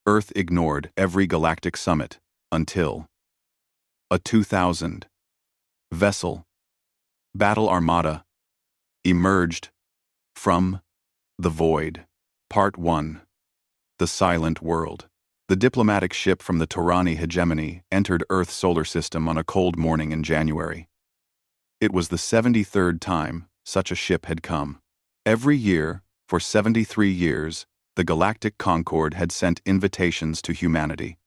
Earth ignored every galactic summit until a 2000 vessel, Battle Armada, emerged from the void. Part 1. The Silent World. The diplomatic ship from the Torani hegemony entered Earth's solar system on a cold morning in January. It was the 73rd time such a ship had come. Every year, for 73 years, the Galactic Concord had sent invitations to humanity.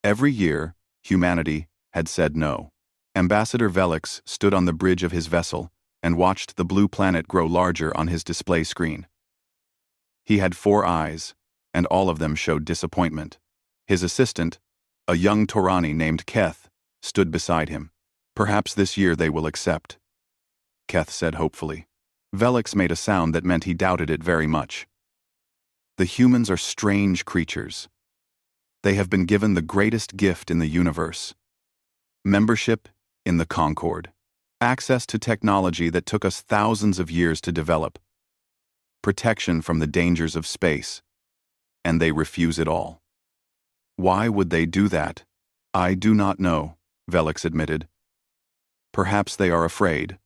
Every year, humanity had said no. Ambassador Velix stood on the bridge of his vessel and watched the blue planet grow larger on his display screen. He had 4 eyes, and all of them showed disappointment. His assistant, a young Torani named Keth, stood beside him. Perhaps this year they will accept, Keth said hopefully. Velix made a sound that meant he doubted it very much. The humans are strange creatures. They have been given the greatest gift in the universe: membership in the Concord, access to technology that took us thousands of years to develop, protection from the dangers of space, and they refuse it all. Why would they do that? I do not know, Velix admitted. Perhaps they are afraid.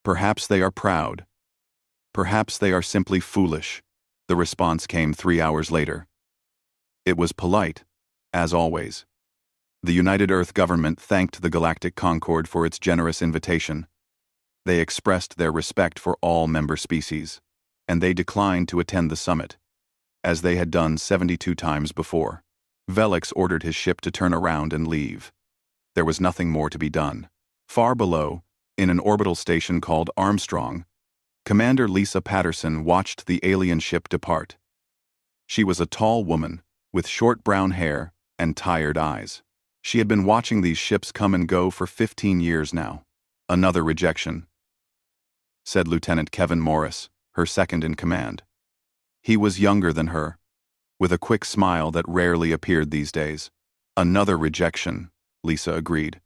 Perhaps they are proud. Perhaps they are simply foolish. The response came 3 hours later. It was polite, as always. The United Earth government thanked the Galactic Concord for its generous invitation. They expressed their respect for all member species, and they declined to attend the summit, as they had done 72 times before. Velix ordered his ship to turn around and leave. There was nothing more to be done. Far below, in an orbital station called Armstrong, Commander Lisa Patterson watched the alien ship depart. She was a tall woman, with short brown hair and tired eyes. She had been watching these ships come and go for 15 years now. Another rejection, said Lieutenant Kevin Morris, her second in command. He was younger than her, with a quick smile that rarely appeared these days. Another rejection, Lisa agreed.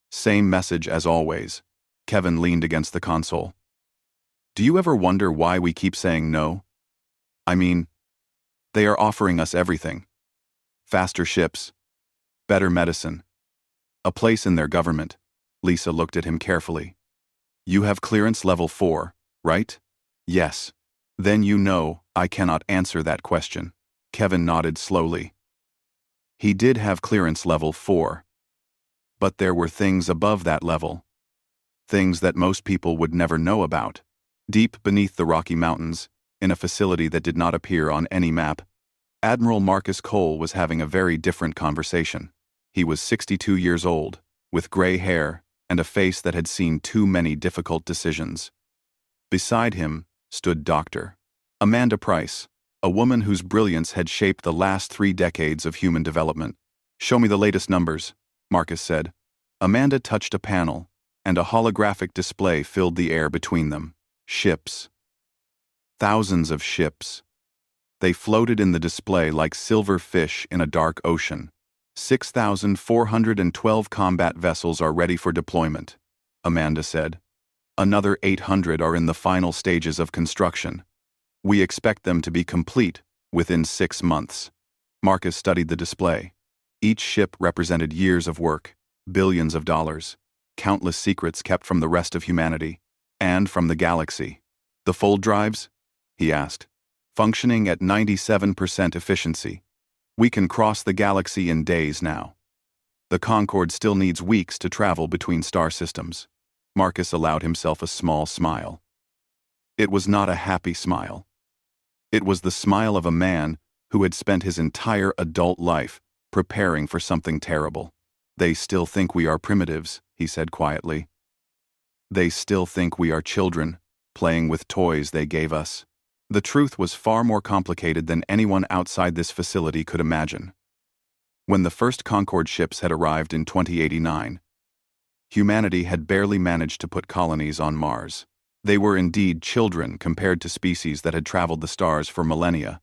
Same message as always. Kevin leaned against the console. Do you ever wonder why we keep saying no? I mean, they are offering us everything. Faster ships, better medicine, a place in their government. Lisa looked at him carefully. You have clearance level 4, right? Yes. Then you know I cannot answer that question. Kevin nodded slowly. He did have clearance level 4. But there were things above that level. Things that most people would never know about. Deep beneath the Rocky Mountains, in a facility that did not appear on any map, Admiral Marcus Cole was having a very different conversation. He was 62 years old, with gray hair and a face that had seen too many difficult decisions. Beside him stood Dr. Amanda Price, a woman whose brilliance had shaped the last 3 decades of human development. Show me the latest numbers, Marcus said. Amanda touched a panel, and a holographic display filled the air between them. Ships. Thousands of ships. They floated in the display like silver fish in a dark ocean. 6,412 combat vessels are ready for deployment, Amanda said. Another 800 are in the final stages of construction. We expect them to be complete within 6 months. Marcus studied the display. Each ship represented years of work, billions of dollars, countless secrets kept from the rest of humanity, and from the galaxy. The fold drives? He asked. Functioning at 97% efficiency. We can cross the galaxy in days now. The Concord still needs weeks to travel between star systems. Marcus allowed himself a small smile. It was not a happy smile. It was the smile of a man who had spent his entire adult life preparing for something terrible. They still think we are primitives, he said quietly. They still think we are children, playing with toys they gave us. The truth was far more complicated than anyone outside this facility could imagine. When the first Concord ships had arrived in 2089, humanity had barely managed to put colonies on Mars. They were indeed children compared to species that had traveled the stars for millennia.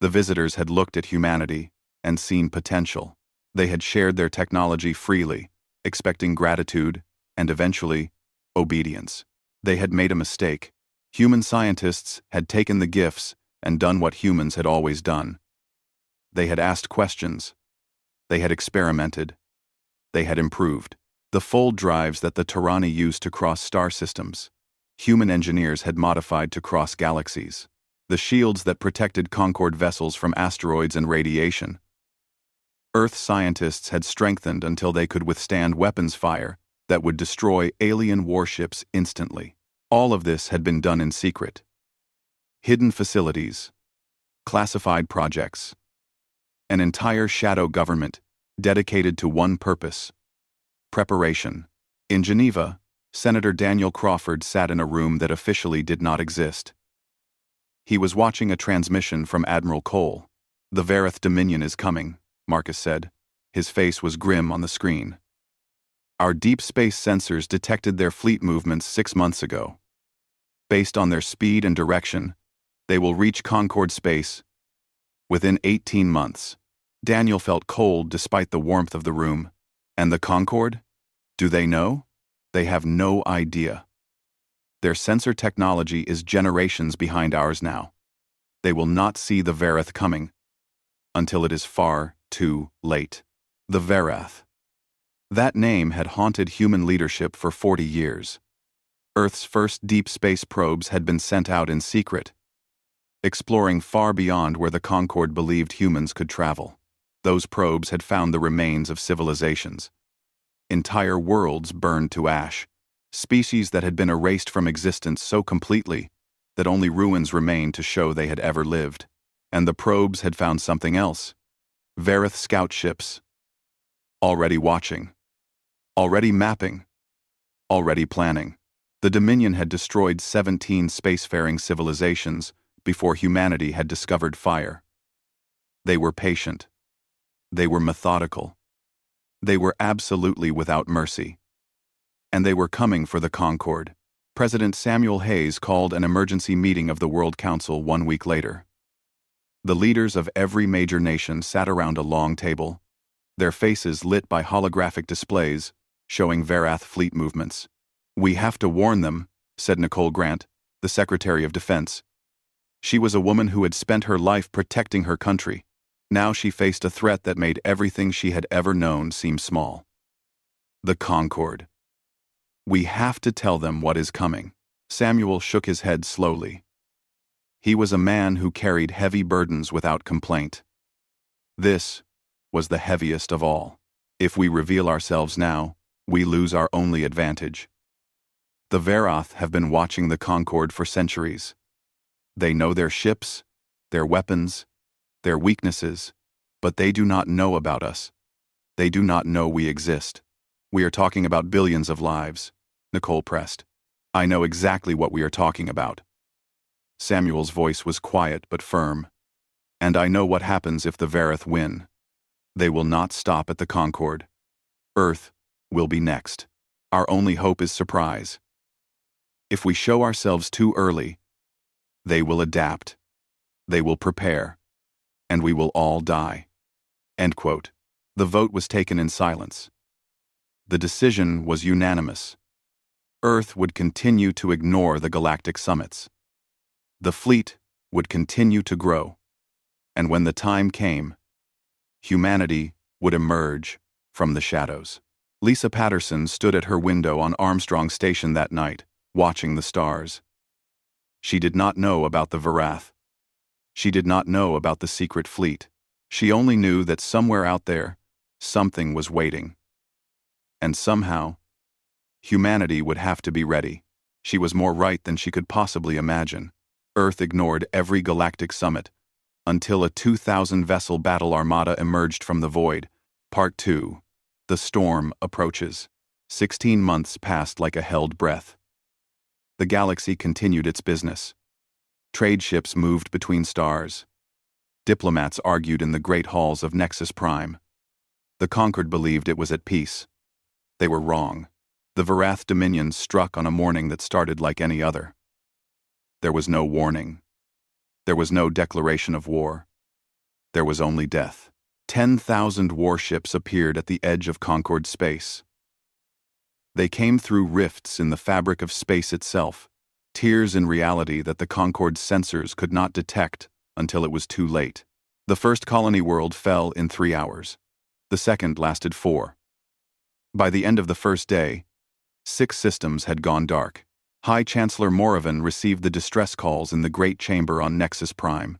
The visitors had looked at humanity and seen potential. They had shared their technology freely, expecting gratitude and eventually obedience. They had made a mistake. Human scientists had taken the gifts and done what humans had always done. They had asked questions. They had experimented. They had improved. The fold drives that the Tyranni used to cross star systems, human engineers had modified to cross galaxies. The shields that protected Concorde vessels from asteroids and radiation, Earth scientists had strengthened until they could withstand weapons fire that would destroy alien warships instantly. All of this had been done in secret. Hidden facilities, classified projects, an entire shadow government dedicated to one purpose: preparation. In Geneva, Senator Daniel Crawford sat in a room that officially did not exist. He was watching a transmission from Admiral Cole. "The Vareth Dominion is coming," Marcus said. His face was grim on the screen. "Our deep space sensors detected their fleet movements 6 months ago. Based on their speed and direction, they will reach Concorde space within 18 months. Daniel felt cold despite the warmth of the room. And the Concorde? Do they know? They have no idea. Their sensor technology is generations behind ours now. They will not see the Vareth coming until it is far too late." The Vareth. That name had haunted human leadership for 40 years. Earth's first deep space probes had been sent out in secret, exploring far beyond where the Concorde believed humans could travel. Those probes had found the remains of civilizations. Entire worlds burned to ash. Species that had been erased from existence so completely that only ruins remained to show they had ever lived. And the probes had found something else. Vareth scout ships. Already watching. Already mapping. Already planning. The Dominion had destroyed 17 spacefaring civilizations before humanity had discovered fire. They were patient. They were methodical. They were absolutely without mercy. And they were coming for the Concorde. President Samuel Hayes called an emergency meeting of the World Council 1 week later. The leaders of every major nation sat around a long table, their faces lit by holographic displays showing Vareth fleet movements. "We have to warn them," said Nicole Grant, the Secretary of Defense. She was a woman who had spent her life protecting her country. Now she faced a threat that made everything she had ever known seem small. The Concorde. "We have to tell them what is coming." Samuel shook his head slowly. He was a man who carried heavy burdens without complaint. This was the heaviest of all. If we reveal ourselves now, we lose our only advantage. The Vareth have been watching the Concorde for centuries. They know their ships, their weapons, their weaknesses, but they do not know about us. They do not know we exist. "We are talking about billions of lives," Nicole pressed. "I know exactly what we are talking about." Samuel's voice was quiet but firm. "And I know what happens if the Vareth win. They will not stop at the Concorde. Earth will be next. Our only hope is surprise. If we show ourselves too early, they will adapt. They will prepare. And we will all die." End quote. The vote was taken in silence. The decision was unanimous. Earth would continue to ignore the galactic summits. The fleet would continue to grow. And when the time came, humanity would emerge from the shadows. Lisa Patterson stood at her window on Armstrong Station that night, watching the stars. She did not know about the Vareth. She did not know about the secret fleet. She only knew that somewhere out there, something was waiting. And somehow, humanity would have to be ready. She was more right than she could possibly imagine. Earth ignored every galactic summit, until a 2,000-vessel battle armada emerged from the void. Part 2. The storm approaches. 16 months passed like a held breath. The galaxy continued its business. Trade ships moved between stars. Diplomats argued in the great halls of Nexus Prime. The Concorde believed it was at peace. They were wrong. The Vareth Dominion struck on a morning that started like any other. There was no warning. There was no declaration of war. There was only death. 10,000 warships appeared at the edge of Concorde space. They came through rifts in the fabric of space itself, tears in reality that the Concorde's sensors could not detect until it was too late. The first colony world fell in 3 hours. The second lasted 4. By the end of the first day, 6 systems had gone dark. High Chancellor Moravan received the distress calls in the Great Chamber on Nexus Prime.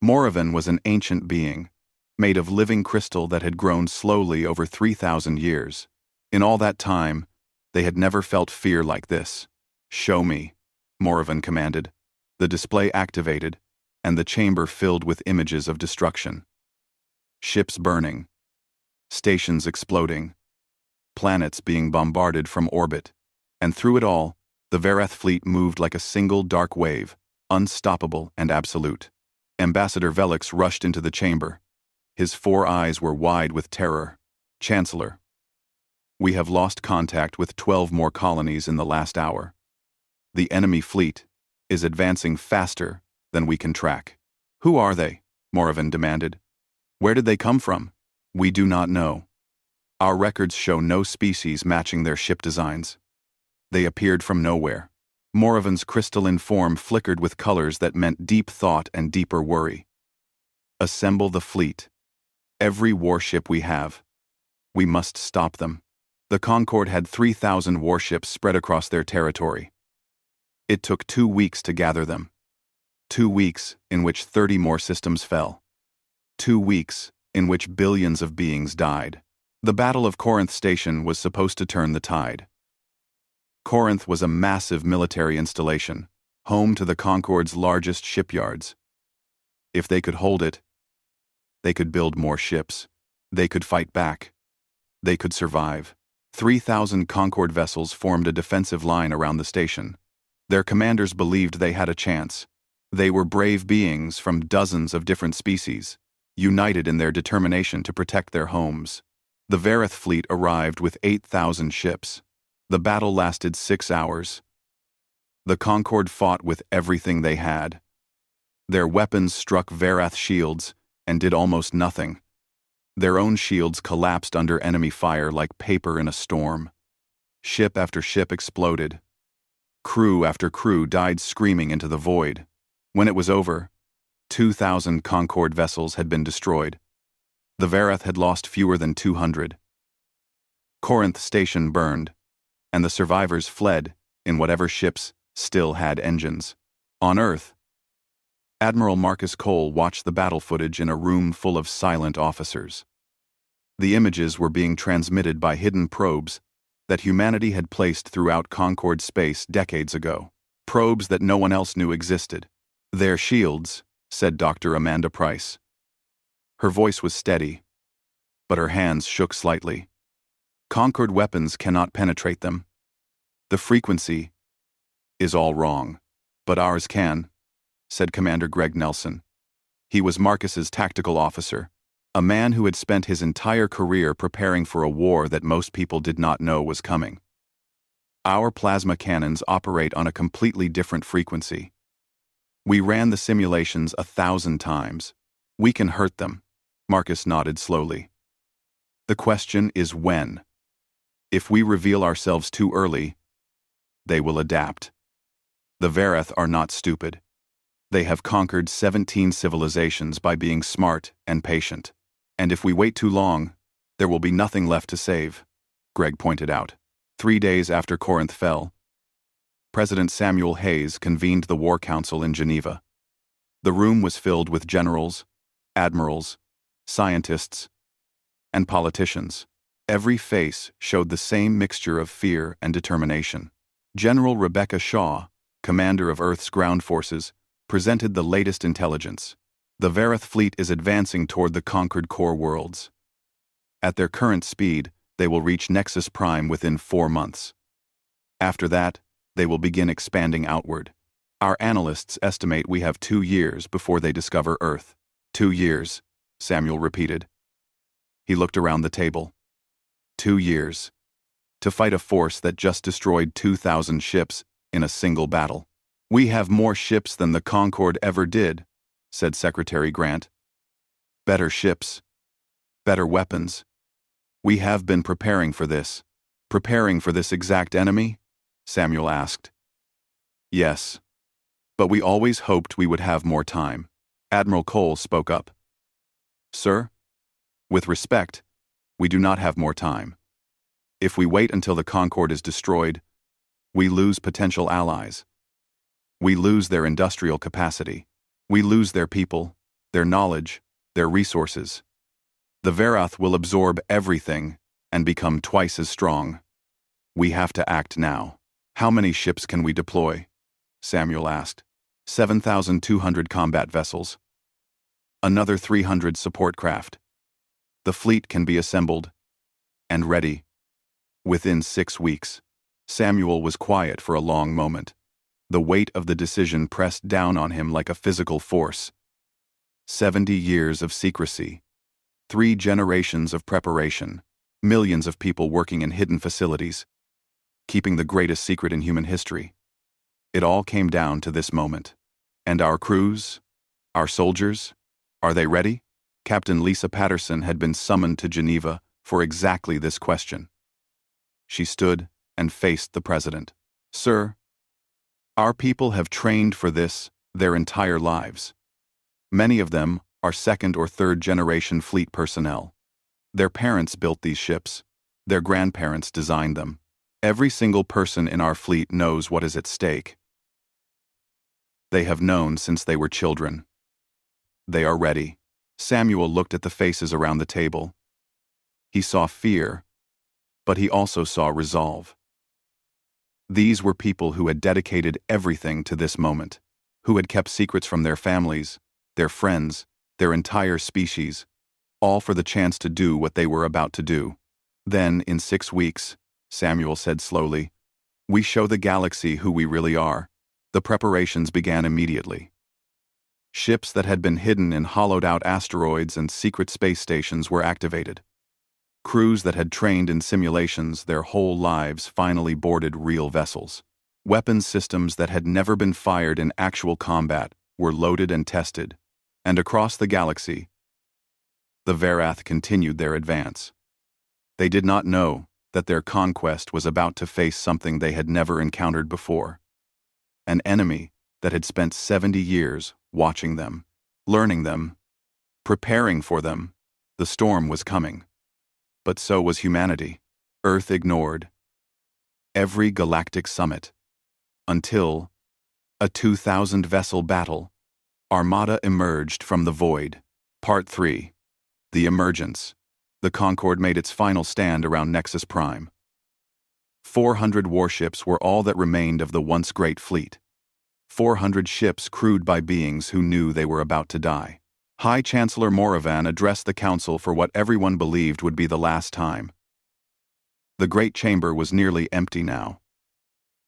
Moravan was an ancient being, made of living crystal that had grown slowly over 3,000 years. In all that time, they had never felt fear like this. "Show me," Moravan commanded. The display activated, and the chamber filled with images of destruction. Ships burning, stations exploding, planets being bombarded from orbit, and through it all, the Vareth fleet moved like a single dark wave, unstoppable and absolute. Ambassador Velix rushed into the chamber. His 4 eyes were wide with terror. "Chancellor, we have lost contact with 12 more colonies in the last hour. The enemy fleet is advancing faster than we can track." "Who are they?" Moravan demanded. "Where did they come from?" "We do not know. Our records show no species matching their ship designs. They appeared from nowhere." Moravan's crystalline form flickered with colors that meant deep thought and deeper worry. "Assemble the fleet. Every warship we have. We must stop them." The Concord had 3,000 warships spread across their territory. It took 2 weeks to gather them. 2 weeks in which 30 more systems fell. 2 weeks in which billions of beings died. The Battle of Corinth Station was supposed to turn the tide. Corinth was a massive military installation, home to the Concord's largest shipyards. If they could hold it, they could build more ships. They could fight back. They could survive. 3,000 Concord vessels formed a defensive line around the station. Their commanders believed they had a chance. They were brave beings from dozens of different species, united in their determination to protect their homes. The Vareth fleet arrived with 8,000 ships. The battle lasted 6 hours. The Concord fought with everything they had. Their weapons struck Varath shields and did almost nothing. Their own shields collapsed under enemy fire like paper in a storm. Ship after ship exploded. Crew after crew died screaming into the void. When it was over, 2,000 Concord vessels had been destroyed. The Vareth had lost fewer than 200. Corinth Station burned, and the survivors fled in whatever ships still had engines. On Earth, Admiral Marcus Cole watched the battle footage in a room full of silent officers. The images were being transmitted by hidden probes that humanity had placed throughout Concord space decades ago. Probes that no one else knew existed. "Their shields," said Dr. Amanda Price. Her voice was steady, but her hands shook slightly. "Concord weapons cannot penetrate them. The frequency is all wrong, but ours can," said Commander Greg Nelson. He was Marcus's tactical officer, a man who had spent his entire career preparing for a war that most people did not know was coming. "Our plasma cannons operate on a completely different frequency. We ran the simulations 1,000 times. We can hurt them." Marcus nodded slowly. "The question is when. If we reveal ourselves too early, they will adapt. The Vareth are not stupid. They have conquered 17 civilizations by being smart and patient. And if we wait too long, there will be nothing left to save," Greg pointed out. 3 days after Corinth fell, President Samuel Hayes convened the War Council in Geneva. The room was filled with generals, admirals, scientists, and politicians. Every face showed the same mixture of fear and determination. General Rebecca Shaw, commander of Earth's ground forces, presented the latest intelligence. The Vareth fleet is advancing toward the conquered core worlds. At their current speed, they will reach Nexus Prime within 4 months. After that, they will begin expanding outward. Our analysts estimate we have 2 years before they discover Earth. 2 years, Samuel repeated. He looked around the table. 2 years. To fight a force that just destroyed 2,000 ships in a single battle. "We have more ships than the Concord ever did," said Secretary Grant. "Better ships. Better weapons. We have been preparing for this." "Preparing for this exact enemy?" Samuel asked. "Yes. But we always hoped we would have more time. Admiral Cole spoke up. Sir, with respect, we do not have more time. If we wait until the Concorde is destroyed, we lose potential allies. We lose their industrial capacity. We lose their people, their knowledge, their resources. The Verath will absorb everything and become twice as strong. We have to act now. How many ships can we deploy? Samuel asked. 7,200 combat vessels. Another 300 support craft. The fleet can be assembled and ready within 6 weeks. Samuel was quiet for a long moment. The weight of the decision pressed down on him like a physical force. 70 years of secrecy. 3 generations of preparation. Millions of people working in hidden facilities. Keeping the greatest secret in human history. It all came down to this moment. And our crews? Our soldiers? Are they ready? Captain Lisa Patterson had been summoned to Geneva for exactly this question. She stood and faced the president. Sir, our people have trained for this their entire lives. Many of them are second or third generation fleet personnel. Their parents built these ships. Their grandparents designed them. Every single person in our fleet knows what is at stake. They have known since they were children. They are ready. Samuel looked at the faces around the table. He saw fear, but he also saw resolve. These were people who had dedicated everything to this moment, who had kept secrets from their families, their friends, their entire species, all for the chance to do what they were about to do. Then, in 6 weeks, Samuel said slowly, we show the galaxy who we really are. The preparations began immediately. Ships that had been hidden in hollowed-out asteroids and secret space stations were activated. Crews that had trained in simulations their whole lives finally boarded real vessels. Weapons systems that had never been fired in actual combat were loaded and tested. And across the galaxy, the Verath continued their advance. They did not know that their conquest was about to face something they had never encountered before. An enemy that had spent 70 years watching them, learning them, preparing for them. The storm was coming. But so was humanity. Earth ignored every galactic summit. Until a 2,000-vessel battle, Armada emerged from the void. Part 3. The Emergence. The Concorde made its final stand around Nexus Prime. 400 warships were all that remained of the once great fleet. 400 ships crewed by beings who knew they were about to die. High Chancellor Moravan addressed the council for what everyone believed would be the last time. The great chamber was nearly empty now.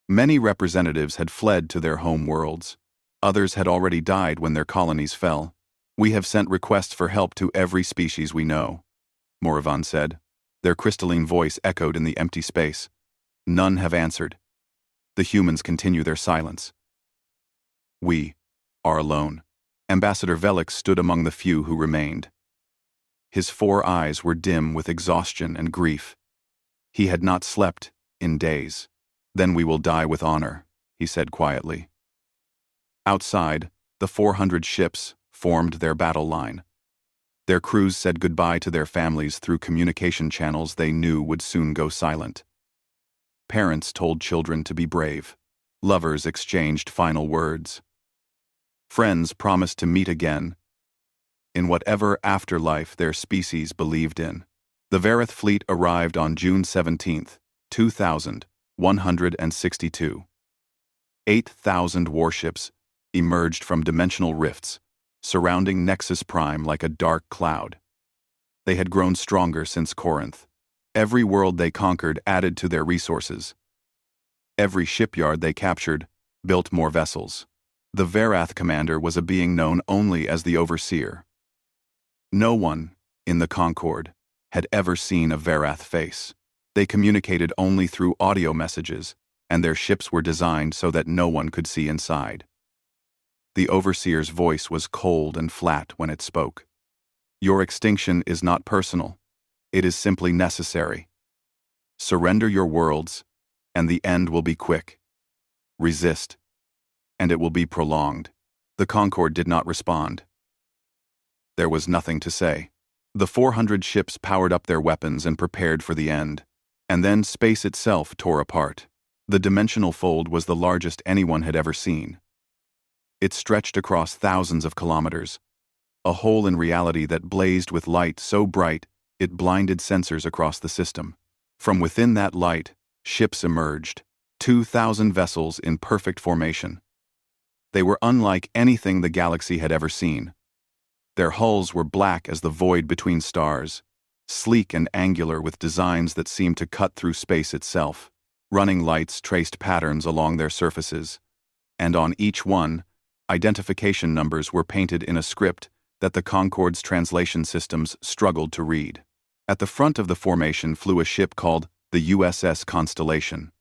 Many representatives had fled to their home worlds. Others had already died when their colonies fell. We have sent requests for help to every species we know, Moravan said. Their crystalline voice echoed in the empty space. None have answered. The humans continue their silence. We are alone. Ambassador Velix stood among the few who remained. His 4 eyes were dim with exhaustion and grief. He had not slept in days. Then we will die with honor, he said quietly. Outside, the 400 ships formed their battle line. Their crews said goodbye to their families through communication channels they knew would soon go silent. Parents told children to be brave. Lovers exchanged final words. Friends promised to meet again in whatever afterlife their species believed in. The Verath fleet arrived on June 17, 2162. 8,000 warships emerged from dimensional rifts, surrounding Nexus Prime like a dark cloud. They had grown stronger since Corinth. Every world they conquered added to their resources. Every shipyard they captured built more vessels. The Verath commander was a being known only as the Overseer. No one, in the Concorde, had ever seen a Verath face. They communicated only through audio messages, and their ships were designed so that no one could see inside. The Overseer's voice was cold and flat when it spoke. Your extinction is not personal. It is simply necessary. Surrender your worlds, and the end will be quick. Resist, and it will be prolonged. The Concorde did not respond. There was nothing to say. The 400 ships powered up their weapons and prepared for the end. And then space itself tore apart. The dimensional fold was the largest anyone had ever seen. It stretched across thousands of kilometers, a hole in reality that blazed with light so bright it blinded sensors across the system. From within that light, ships emerged, 2,000 vessels in perfect formation. They were unlike anything the galaxy had ever seen. Their hulls were black as the void between stars, sleek and angular with designs that seemed to cut through space itself. Running lights traced patterns along their surfaces, and on each one, identification numbers were painted in a script that the Concorde's translation systems struggled to read. At the front of the formation flew a ship called the USS Constellation.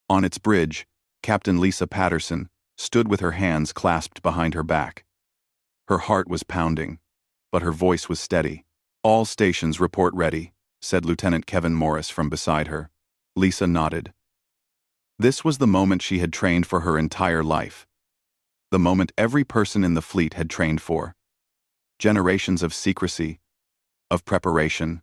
On its bridge, Captain Lisa Patterson stood with her hands clasped behind her back. Her heart was pounding, but her voice was steady. "All stations report ready," said Lieutenant Kevin Morris from beside her. Lisa nodded. This was the moment she had trained for her entire life. The moment every person in the fleet had trained for. Generations of secrecy, of preparation,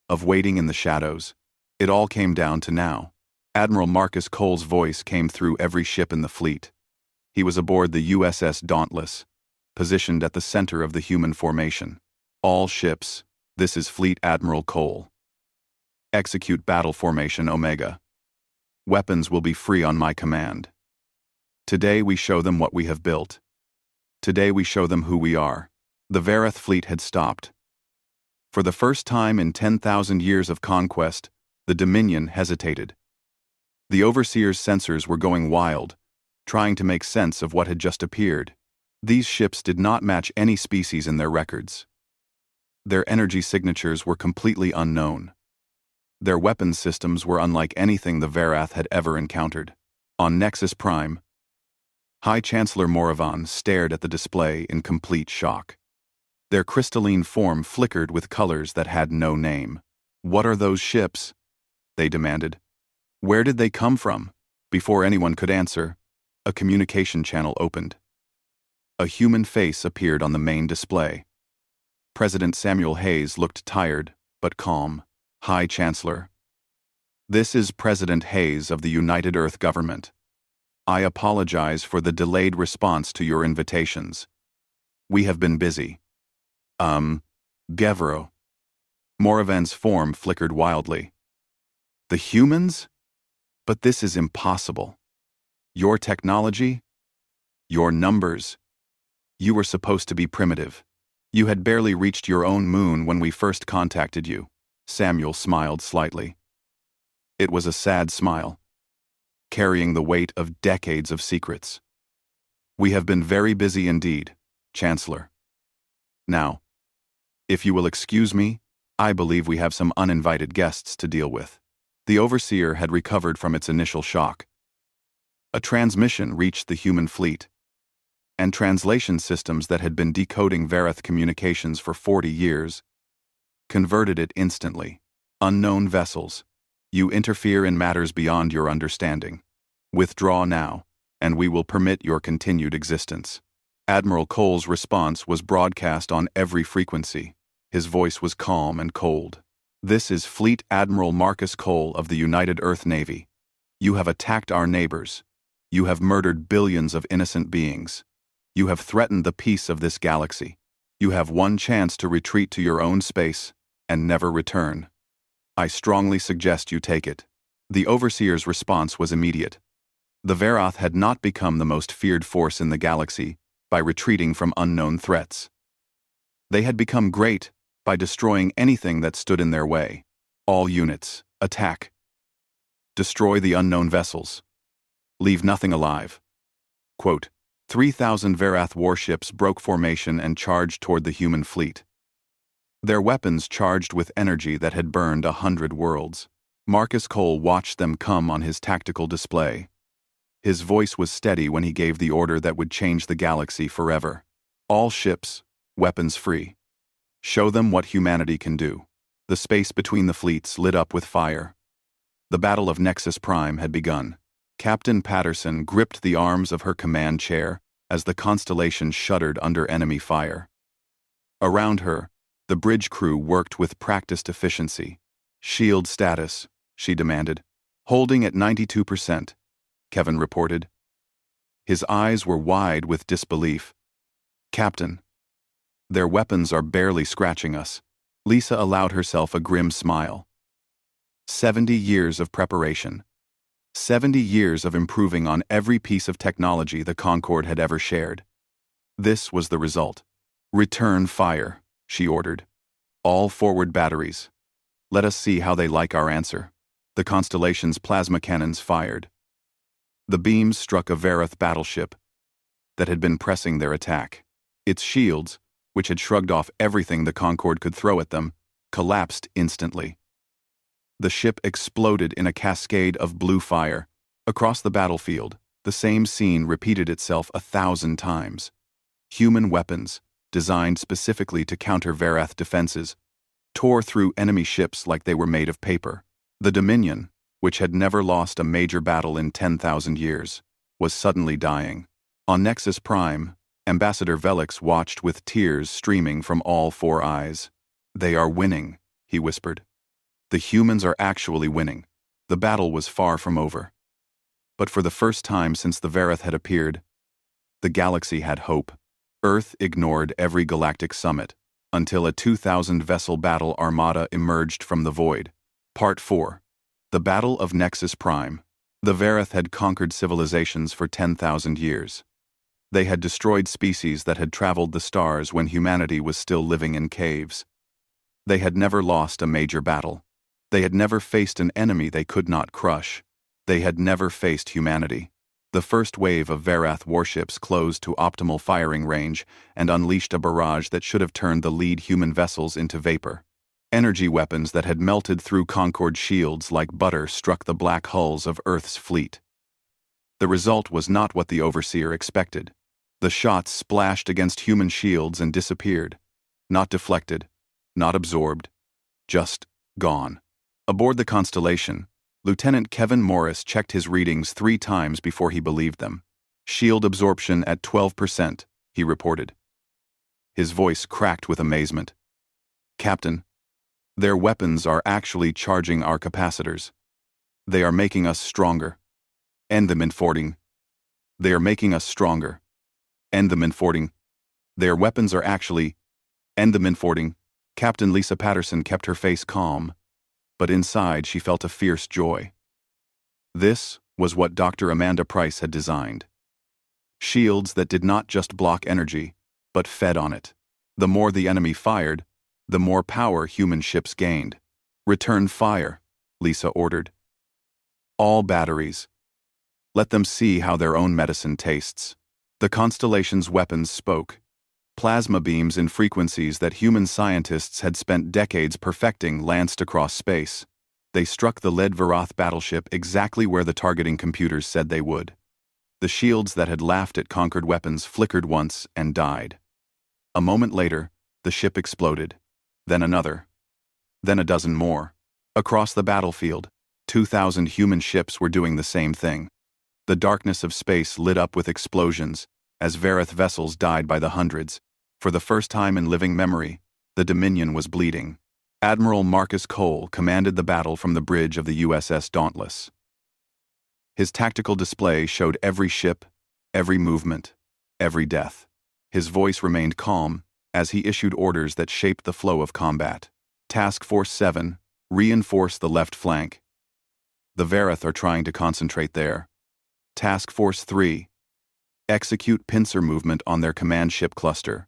of waiting in the shadows. It all came down to now. Admiral Marcus Cole's voice came through every ship in the fleet. He was aboard the USS Dauntless, positioned at the center of the human formation. "All ships, this is Fleet Admiral Cole. Execute battle formation Omega. Weapons will be free on my command. Today we show them what we have built. Today we show them who we are." The Verath fleet had stopped. For the first time in 10,000 years of conquest, the Dominion hesitated. The Overseer's sensors were going wild, trying to make sense of what had just appeared. These ships did not match any species in their records. Their energy signatures were completely unknown. Their weapons systems were unlike anything the Verath had ever encountered. On Nexus Prime, High Chancellor Moravan stared at the display in complete shock. Their crystalline form flickered with colors that had no name. "What are those ships?" they demanded. "Where did they come from?" Before anyone could answer, a communication channel opened. A human face appeared on the main display. President Samuel Hayes looked tired, but calm. "High Chancellor. This is President Hayes of the United Earth Government. I apologize for the delayed response to your invitations. We have been busy." Gevro. Moravan's form flickered wildly. "The humans? But this is impossible. Your technology? Your numbers? You were supposed to be primitive. You had barely reached your own moon when we first contacted you." Samuel smiled slightly. It was a sad smile, carrying the weight of decades of secrets. "We have been very busy indeed, Chancellor. Now, if you will excuse me, I believe we have some uninvited guests to deal with." The Overseer had recovered from its initial shock. A transmission reached the human fleet, and translation systems that had been decoding Verath communications for 40 years converted it instantly. "Unknown vessels, you interfere in matters beyond your understanding. Withdraw now, and we will permit your continued existence." Admiral Cole's response was broadcast on every frequency. His voice was calm and cold. "This is Fleet Admiral Marcus Cole of the United Earth Navy. You have attacked our neighbors. You have murdered billions of innocent beings. You have threatened the peace of this galaxy. You have one chance to retreat to your own space and never return. I strongly suggest you take it." The Overseer's response was immediate. The Verath had not become the most feared force in the galaxy by retreating from unknown threats. They had become great by destroying anything that stood in their way. "All units, attack. Destroy the unknown vessels. Leave nothing alive." Quote, 3,000 Verath warships broke formation and charged toward the human fleet. Their weapons charged with energy that had burned 100 worlds. Marcus Cole watched them come on his tactical display. His voice was steady when he gave the order that would change the galaxy forever. "All ships, weapons free. Show them what humanity can do." The space between the fleets lit up with fire. The Battle of Nexus Prime had begun. Captain Patterson gripped the arms of her command chair as the constellation shuddered under enemy fire. Around her, the bridge crew worked with practiced efficiency. "Shield status," she demanded. "Holding at 92%, Kevin reported. His eyes were wide with disbelief. "Captain, their weapons are barely scratching us." Lisa allowed herself a grim smile. 70 years of preparation. 70 years of improving on every piece of technology the Concorde had ever shared. This was the result. "Return fire," she ordered. "All forward batteries. Let us see how they like our answer." The Constellation's plasma cannons fired. The beams struck a Verath battleship that had been pressing their attack. Its shields, which had shrugged off everything the Concorde could throw at them, collapsed instantly. The ship exploded in a cascade of blue fire. Across the battlefield, the same scene repeated itself 1,000 times. Human weapons, designed specifically to counter Verath defenses, tore through enemy ships like they were made of paper. The Dominion, which had never lost a major battle in 10,000 years, was suddenly dying. On Nexus Prime, Ambassador Velix watched with tears streaming from all four eyes. "They are winning," he whispered. "The humans are actually winning." The battle was far from over. But for the first time since the Verath had appeared, the galaxy had hope. Earth ignored every galactic summit, until a 2,000-vessel battle armada emerged from the void. Part 4. The Battle of Nexus Prime. The Verath had conquered civilizations for 10,000 years. They had destroyed species that had traveled the stars when humanity was still living in caves. They had never lost a major battle. They had never faced an enemy they could not crush. They had never faced humanity. The first wave of Verath warships closed to optimal firing range and unleashed a barrage that should have turned the lead human vessels into vapor. Energy weapons that had melted through Concorde shields like butter struck the black hulls of Earth's fleet. The result was not what the Overseer expected. The shots splashed against human shields and disappeared. Not deflected, not absorbed, just gone. Aboard the Constellation, Lieutenant Kevin Morris checked his readings 3 times before he believed them. "Shield absorption at 12%, he reported. His voice cracked with amazement. "Captain, their weapons are actually charging our capacitors. They are making us stronger. End them in forting. They are making us stronger. End them in forting. Their weapons are actually... End them in forting." Captain Lisa Patterson kept her face calm, but inside she felt a fierce joy. This was what Dr. Amanda Price had designed. Shields that did not just block energy, but fed on it. The more the enemy fired, the more power human ships gained. "Return fire," Lisa ordered. "All batteries. Let them see how their own medicine tastes." The Constellation's weapons spoke. Plasma beams in frequencies that human scientists had spent decades perfecting lanced across space. They struck the lead Verath battleship exactly where the targeting computers said they would. The shields that had laughed at conquered weapons flickered once and died. A moment later, the ship exploded. Then another. Then a dozen more. Across the battlefield, 2,000 human ships were doing the same thing. The darkness of space lit up with explosions as Verath vessels died by the hundreds. For the first time in living memory, the Dominion was bleeding. Admiral Marcus Cole commanded the battle from the bridge of the USS Dauntless. His tactical display showed every ship, every movement, every death. His voice remained calm as he issued orders that shaped the flow of combat. "Task Force 7, reinforce the left flank. The Verath are trying to concentrate there. Task Force 3, execute pincer movement on their command ship cluster.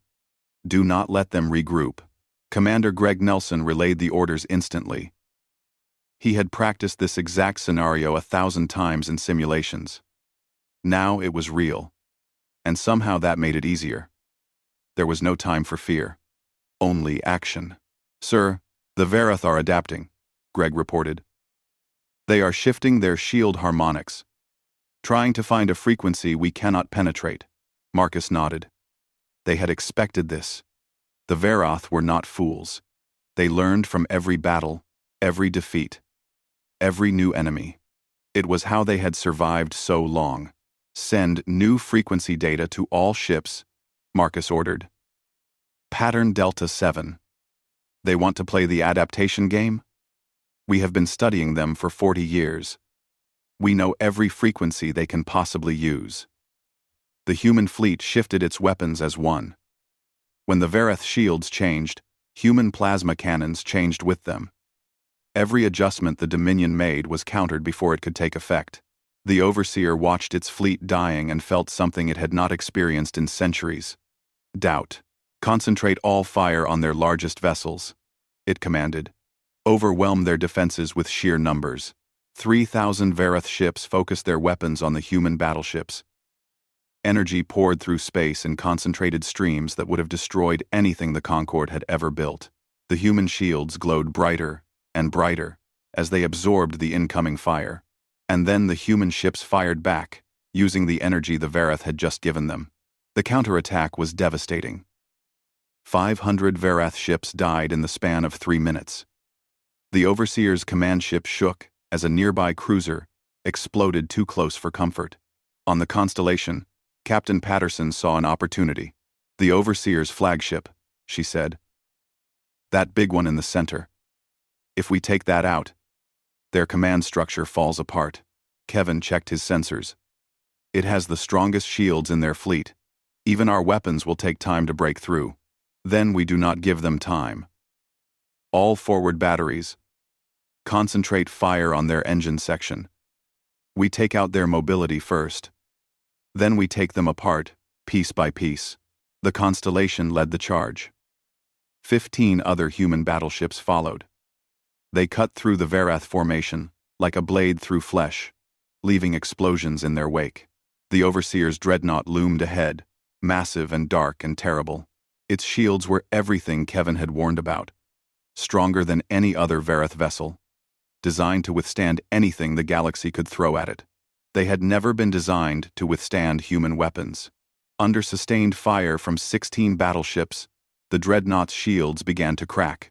Do not let them regroup." Commander Greg Nelson relayed the orders instantly. He had practiced this exact scenario 1,000 times in simulations. Now it was real, and somehow that made it easier. There was no time for fear. Only action. "Sir, the Verath are adapting," Greg reported. "They are shifting their shield harmonics, trying to find a frequency we cannot penetrate." Marcus nodded. They had expected this. The Verath were not fools. They learned from every battle, every defeat, every new enemy. It was how they had survived so long. "Send new frequency data to all ships," Marcus ordered. Pattern Delta 7. They want to play the adaptation game? We have been studying them for 40 years. We know every frequency they can possibly use. The human fleet shifted its weapons as one. When the Vareth shields changed, human plasma cannons changed with them. Every adjustment the Dominion made was countered before it could take effect. The Overseer watched its fleet dying and felt something it had not experienced in centuries. Doubt. Concentrate all fire on their largest vessels, it commanded. Overwhelm their defenses with sheer numbers. 3,000 Vareth ships focused their weapons on the human battleships. Energy poured through space in concentrated streams that would have destroyed anything the Concorde had ever built. The human shields glowed brighter and brighter as they absorbed the incoming fire. And then the human ships fired back, using the energy the Vareth had just given them. The counterattack was devastating. 500 Vareth ships died in the span of 3 minutes. The Overseer's command ship shook as a nearby cruiser exploded too close for comfort. On the Constellation, Captain Patterson saw an opportunity. The Overseer's flagship, she said. That big one in the center. If we take that out, their command structure falls apart. Kevin checked his sensors. It has the strongest shields in their fleet. Even our weapons will take time to break through. Then we do not give them time. All forward batteries. Concentrate fire on their engine section. We take out their mobility first. Then we take them apart, piece by piece. The Constellation led the charge. 15 other human battleships followed. They cut through the Vareth formation, like a blade through flesh, leaving explosions in their wake. The Overseer's dreadnought loomed ahead, massive and dark and terrible. Its shields were everything Kevin had warned about. Stronger than any other Vareth vessel, designed to withstand anything the galaxy could throw at it. They had never been designed to withstand human weapons. Under sustained fire from 16 battleships, the dreadnought's shields began to crack.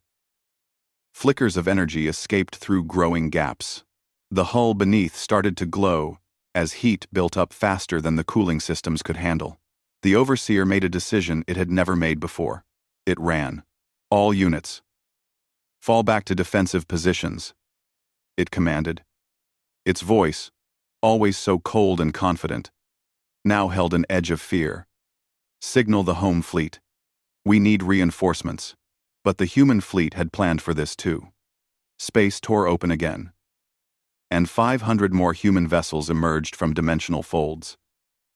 Flickers of energy escaped through growing gaps. The hull beneath started to glow as heat built up faster than the cooling systems could handle. The Overseer made a decision it had never made before. It ran. All units. Fall back to defensive positions, it commanded. Its voice, always so cold and confident, now held an edge of fear. Signal the home fleet. We need reinforcements. But the human fleet had planned for this too. Space tore open again. And 500 more human vessels emerged from dimensional folds.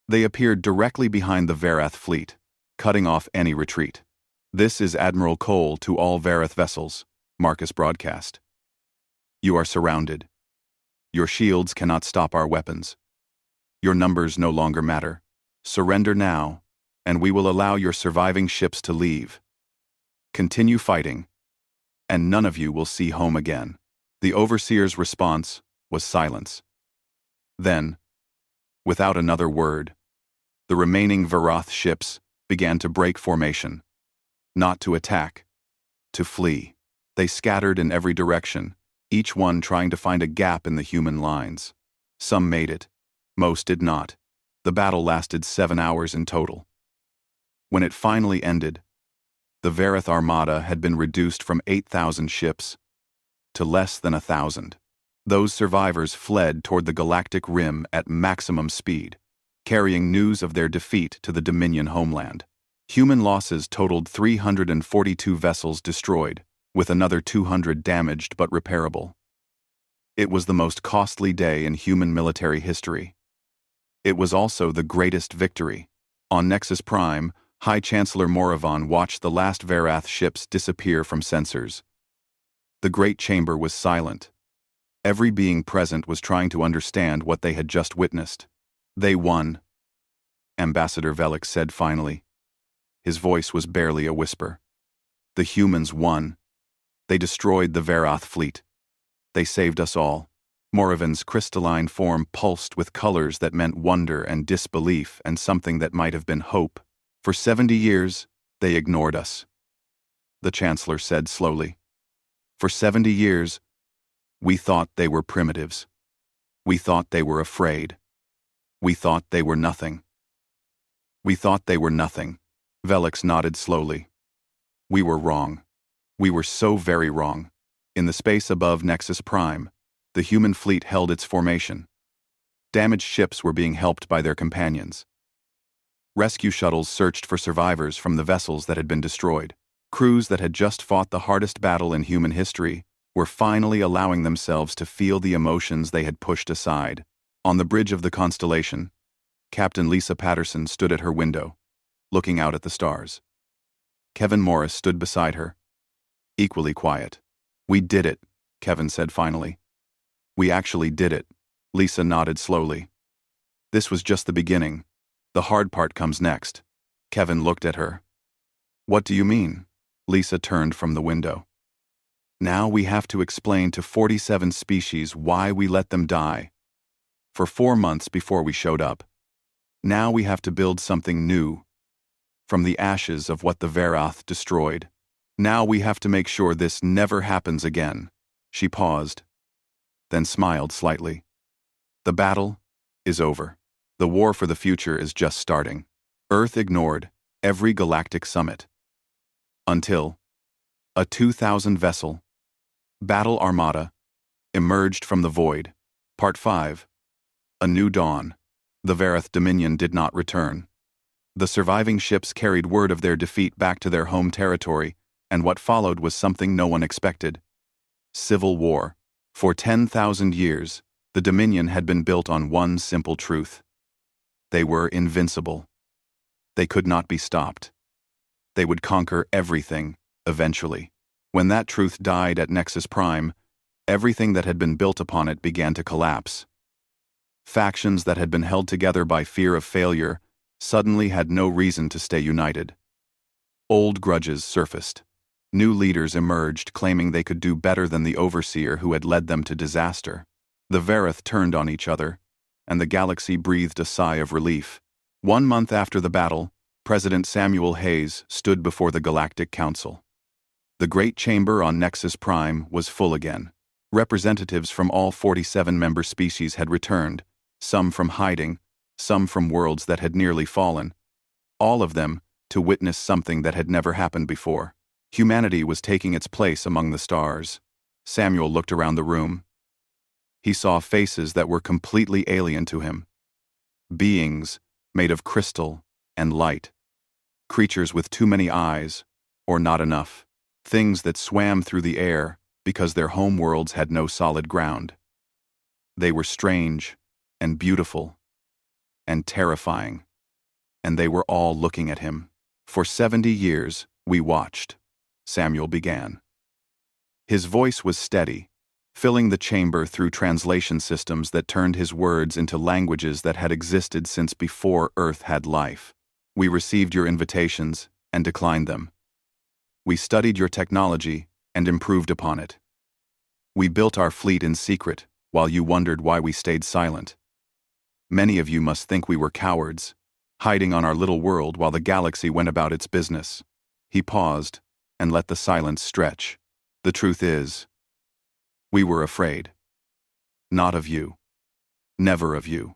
They appeared directly behind the Vareth fleet, cutting off any retreat. This is Admiral Cole to all Vareth vessels, Marcus broadcast. You are surrounded. Your shields cannot stop our weapons. Your numbers no longer matter. Surrender now, and we will allow your surviving ships to leave. Continue fighting, and none of you will see home again. The Overseer's response was silence. Then, without another word, the remaining Vareth ships began to break formation. Not to attack, to flee. They scattered in every direction, each one trying to find a gap in the human lines. Some made it. Most did not. The battle lasted 7 hours in total. When it finally ended, the Vareth Armada had been reduced from 8,000 ships to less than 1,000. Those survivors fled toward the galactic rim at maximum speed, carrying news of their defeat to the Dominion homeland. Human losses totaled 342 vessels destroyed, with another 200 damaged but repairable. It was the most costly day in human military history. It was also the greatest victory. On Nexus Prime, High Chancellor Moravon watched the last Vareth ships disappear from sensors. The Great Chamber was silent. Every being present was trying to understand what they had just witnessed. They won, Ambassador Velix said finally. His voice was barely a whisper. The humans won. They destroyed the Vareth fleet. They saved us all. Moravan's crystalline form pulsed with colors that meant wonder and disbelief and something that might have been hope. For 70 years, they ignored us, the Chancellor said slowly. For 70 years, we thought they were primitives. We thought they were afraid. We thought they were nothing. We thought they were nothing. Velix nodded slowly. We were wrong. We were so very wrong. In the space above Nexus Prime, the human fleet held its formation. Damaged ships were being helped by their companions. Rescue shuttles searched for survivors from the vessels that had been destroyed. Crews that had just fought the hardest battle in human history were finally allowing themselves to feel the emotions they had pushed aside. On the bridge of the Constellation, Captain Lisa Patterson stood at her window, looking out at the stars. Kevin Morris stood beside her, equally quiet. "We did it," Kevin said finally. "We actually did it." Lisa nodded slowly. "This was just the beginning. The hard part comes next." Kevin looked at her. "What do you mean?" Lisa turned from the window. "Now we have to explain to 47 species why we let them die. For 4 months before we showed up. Now we have to build something new. From the ashes of what the Verath destroyed. Now we have to make sure this never happens again." She paused, then smiled slightly. "The battle is over. The war for the future is just starting." Earth ignored every galactic summit. Until a 2,000-vessel battle armada emerged from the void. Part 5. A New Dawn. The Verath Dominion did not return. The surviving ships carried word of their defeat back to their home territory, and what followed was something no one expected. Civil war. For 10,000 years, the Dominion had been built on one simple truth. They were invincible. They could not be stopped. They would conquer everything, eventually. When that truth died at Nexus Prime, everything that had been built upon it began to collapse. Factions that had been held together by fear of failure suddenly had no reason to stay united. Old grudges surfaced. New leaders emerged claiming they could do better than the overseer who had led them to disaster. The Verath turned on each other, and the galaxy breathed a sigh of relief. 1 month after the battle, President Samuel Hayes stood before the Galactic Council. The Great Chamber on Nexus Prime was full again. Representatives from all 47 member species had returned, some from hiding, some from worlds that had nearly fallen, all of them to witness something that had never happened before. Humanity was taking its place among the stars. Samuel looked around the room. He saw faces that were completely alien to him. Beings made of crystal and light. Creatures with too many eyes, or not enough. Things that swam through the air because their home worlds had no solid ground. They were strange and beautiful and terrifying, and they were all looking at him. "For 70 years, we watched," Samuel began. His voice was steady, filling the chamber through translation systems that turned his words into languages that had existed since before Earth had life. "We received your invitations and declined them. We studied your technology and improved upon it. We built our fleet in secret while you wondered why we stayed silent. Many of you must think we were cowards, hiding on our little world while the galaxy went about its business." He paused and let the silence stretch. "The truth is, we were afraid. Not of you. Never of you.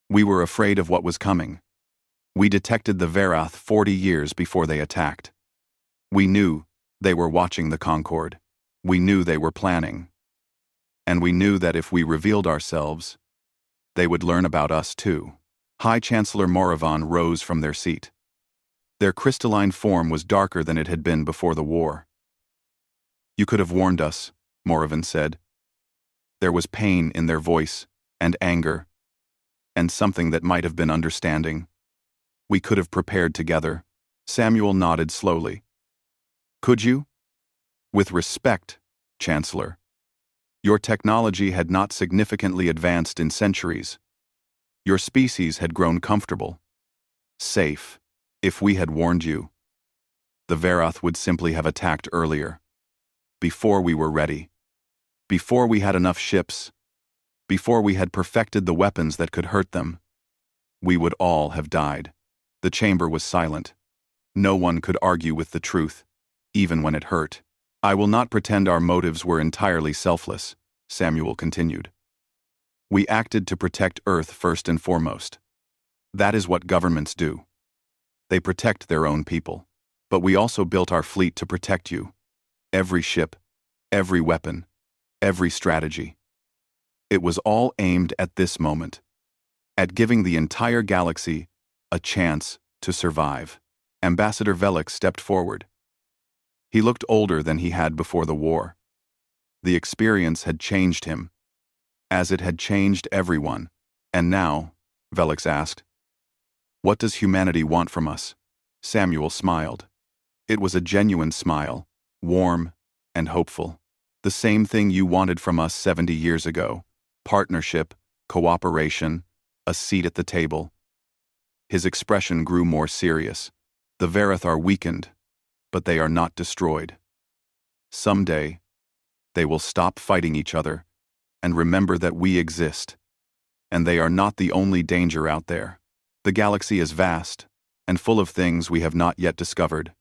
We were afraid of what was coming. We detected the Verath 40 years before they attacked. We knew they were watching the Concord. We knew they were planning. And we knew that if we revealed ourselves, they would learn about us too." High Chancellor Moravan rose from their seat. Their crystalline form was darker than it had been before the war. "You could have warned us," Moravan said. There was pain in their voice, and anger, and something that might have been understanding. "We could have prepared together." Samuel nodded slowly. "Could you?" "With respect, Chancellor. Your technology had not significantly advanced in centuries. Your species had grown comfortable. Safe. If we had warned you, the Verath would simply have attacked earlier. Before we were ready. Before we had enough ships. Before we had perfected the weapons that could hurt them. We would all have died." The chamber was silent. No one could argue with the truth, even when it hurt. "I will not pretend our motives were entirely selfless," Samuel continued. "We acted to protect Earth first and foremost. That is what governments do. They protect their own people. But we also built our fleet to protect you. Every ship, every weapon, every strategy. It was all aimed at this moment, at giving the entire galaxy a chance to survive. Ambassador Velik stepped forward. He looked older than he had before the war. The experience had changed him, as it had changed everyone. And now, Velix asked, "What does humanity want from us?" Samuel smiled. It was a genuine smile, warm and hopeful. "The same thing you wanted from us 70 years ago. Partnership, cooperation, a seat at the table." His expression grew more serious. "The Verith are weakened, but they are not destroyed. Someday, they will stop fighting each other and remember that we exist. And they are not the only danger out there. The galaxy is vast and full of things we have not yet discovered.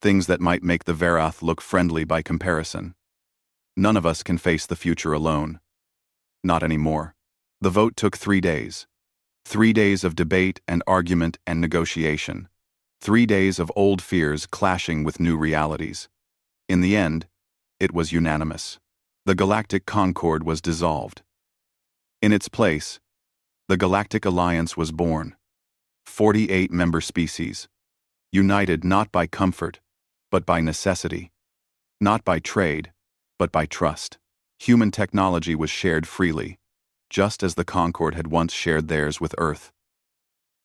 Things that might make the Verath look friendly by comparison. None of us can face the future alone. Not anymore." The vote took 3 days. 3 days of debate and argument and negotiation. 3 days of old fears clashing with new realities. In the end, it was unanimous. The Galactic Concord was dissolved. In its place, the Galactic Alliance was born. 48 member species, united not by comfort, but by necessity. Not by trade, but by trust. Human technology was shared freely, just as the Concord had once shared theirs with Earth.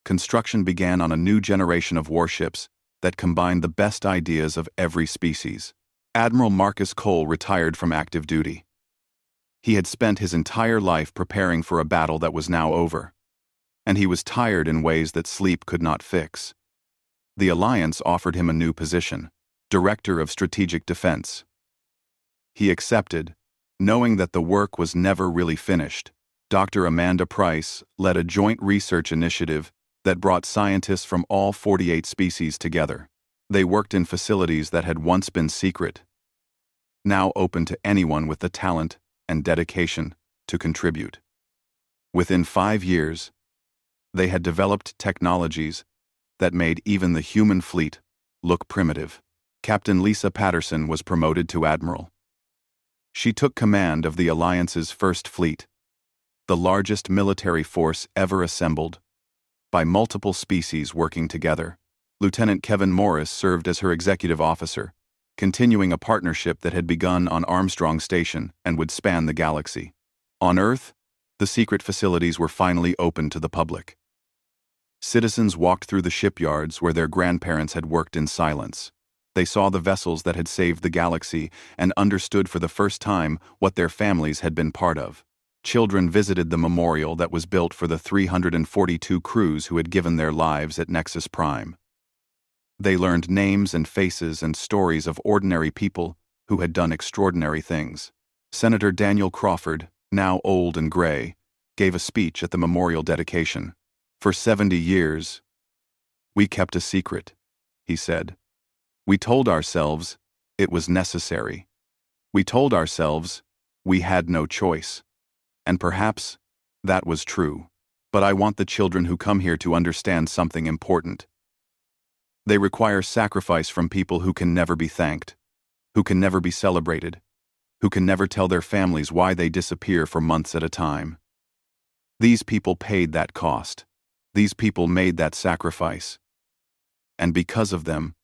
Construction began on a new generation of warships that combined the best ideas of every species. Admiral Marcus Cole retired from active duty. He had spent his entire life preparing for a battle that was now over, and he was tired in ways that sleep could not fix. The Alliance offered him a new position, Director of Strategic Defense. He accepted, knowing that the work was never really finished. Dr. Amanda Price led a joint research initiative that brought scientists from all 48 species together. They worked in facilities that had once been secret, now open to anyone with the talent and dedication to contribute. Within 5 years, they had developed technologies that made even the human fleet look primitive. Captain Lisa Patterson was promoted to admiral. She took command of the Alliance's first fleet, the largest military force ever assembled, by multiple species working together. Lieutenant Kevin Morris served as her executive officer, continuing a partnership that had begun on Armstrong Station and would span the galaxy. On Earth, the secret facilities were finally open to the public. Citizens walked through the shipyards where their grandparents had worked in silence. They saw the vessels that had saved the galaxy and understood for the first time what their families had been part of. Children visited the memorial that was built for the 342 crews who had given their lives at Nexus Prime. They learned names and faces and stories of ordinary people who had done extraordinary things. Senator Daniel Crawford, now old and gray, gave a speech at the memorial dedication. "For 70 years, we kept a secret," he said. "We told ourselves it was necessary. We told ourselves we had no choice. And perhaps that was true. But I want the children who come here to understand something important. They require sacrifice from people who can never be thanked, who can never be celebrated, who can never tell their families why they disappear for months at a time. These people paid that cost. These people made that sacrifice. And because of them,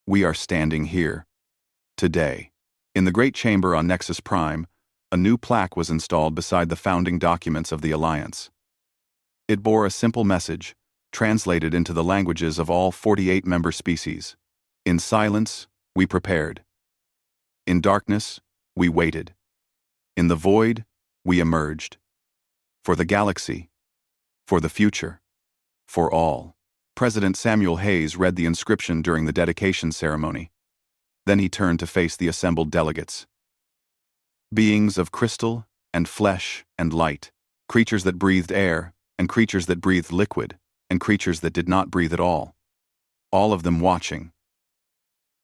we are standing here. Today." In the Great Chamber on Nexus Prime, a new plaque was installed beside the founding documents of the Alliance. It bore a simple message, translated into the languages of all 48 member species. In silence, we prepared. In darkness, we waited. In the void, we emerged. For the galaxy. For the future. For all. President Samuel Hayes read the inscription during the dedication ceremony. Then he turned to face the assembled delegates. Beings of crystal and flesh and light, creatures that breathed air and creatures that breathed liquid, and creatures that did not breathe at all of them watching,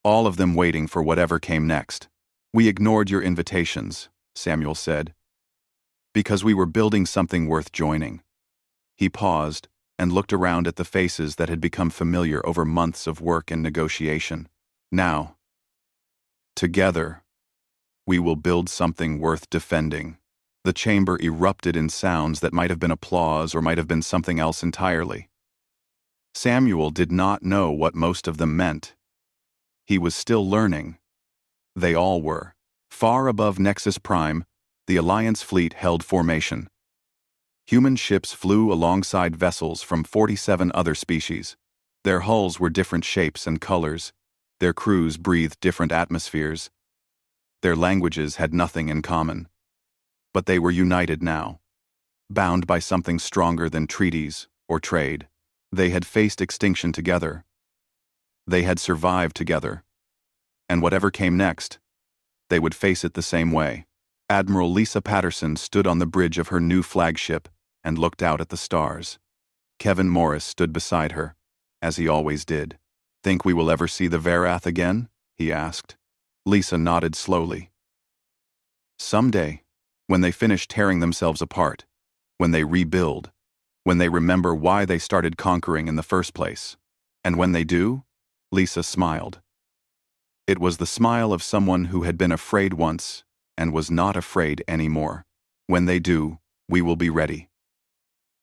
all of them waiting for whatever came next. "We ignored your invitations," Samuel said, "because we were building something worth joining." He paused, and looked around at the faces that had become familiar over months of work and negotiation. Now, together, we will build something worth defending. The chamber erupted in sounds that might have been applause or might have been something else entirely. Samuel did not know what most of them meant. He was still learning. They all were. Far above Nexus Prime, the Alliance fleet held formation. Human ships flew alongside vessels from 47 other species. Their hulls were different shapes and colors. Their crews breathed different atmospheres. Their languages had nothing in common. But they were united now, bound by something stronger than treaties or trade. They had faced extinction together. They had survived together. And whatever came next, they would face it the same way. Admiral Lisa Patterson stood on the bridge of her new flagship and looked out at the stars. Kevin Morris stood beside her, as he always did. "Think we will ever see the Verath again?" he asked. Lisa nodded slowly. "Someday, when they finish tearing themselves apart, when they rebuild, when they remember why they started conquering in the first place. And when they do," Lisa smiled. It was the smile of someone who had been afraid once and was not afraid anymore. "When they do, we will be ready.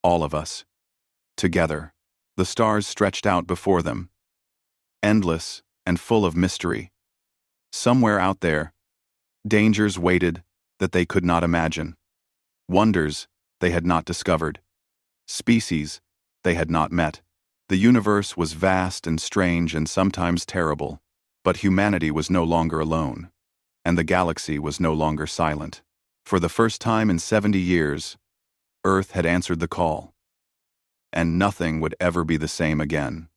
All of us. Together." The stars stretched out before them, endless and full of mystery. Somewhere out there, dangers waited that they could not imagine. Wonders they had not discovered. Species they had not met. The universe was vast and strange and sometimes terrible, but humanity was no longer alone, and the galaxy was no longer silent. For the first time in 70 years, Earth had answered the call, and nothing would ever be the same again.